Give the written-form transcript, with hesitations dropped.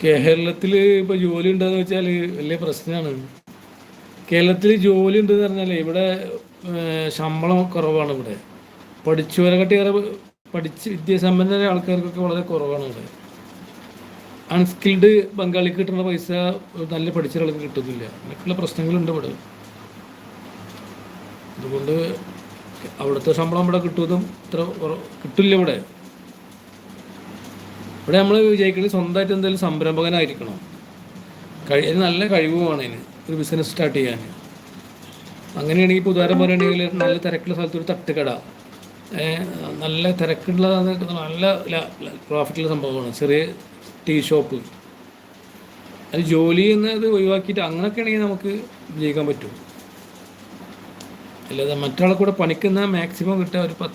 കേരളത്തിൽ ഇപ്പോൾ ജോലി ഉണ്ടോയെന്ന് വെച്ചാൽ വലിയ പ്രശ്നമാണ്. കേരളത്തിൽ ജോലി ഉണ്ടെന്ന് പറഞ്ഞാൽ ഇവിടെ ശമ്പളം കുറവാണ്. ഇവിടെ പഠിച്ചവരെക്കാട്ടി ഏറെ പഠിച്ച് വിദ്യാസമ്പന്നരായ ആൾക്കാർക്കൊക്കെ വളരെ കുറവാണ് ഇവിടെ. അൺസ്കിൽഡ് ബംഗാളിക്ക് കിട്ടുന്ന പൈസ നല്ല പഠിച്ച ഒരാൾക്ക് കിട്ടുന്നില്ല. അങ്ങനെയൊക്കെയുള്ള പ്രശ്നങ്ങളുണ്ട് ഇവിടെ. അതുകൊണ്ട് അവിടുത്തെ ശമ്പളം ഇവിടെ കിട്ടുന്നതും ഇത്ര കിട്ടില്ല. ഇവിടെ ഇവിടെ നമ്മൾ വിജയിക്കുന്നത് സ്വന്തമായിട്ട് എന്തെങ്കിലും സംരംഭകനായിരിക്കണം. അതിന് നല്ല കഴിവുമാണ്. അതിന് ഒരു ബിസിനസ് സ്റ്റാർട്ട് ചെയ്യാൻ. അങ്ങനെയാണെങ്കിൽ ഇപ്പോൾ ഉദാഹരണം പറയുകയാണെങ്കിൽ നല്ല തിരക്കുള്ള സ്ഥലത്ത് ഒരു തട്ടുകട, നല്ല തിരക്കുള്ള നല്ല പ്രോഫിറ്റുള്ള സംഭവമാണ്. ചെറിയ ടീ ഷോപ്പ്, അത് ജോലി എന്നത് ഒഴിവാക്കിയിട്ട് അങ്ങനെയൊക്കെ ആണെങ്കിൽ നമുക്ക് വിജയിക്കാൻ പറ്റും. അല്ലാതെ മറ്റൊരാളെ കൂടെ പണിക്കുന്ന മാക്സിമം കിട്ടുക ഒരു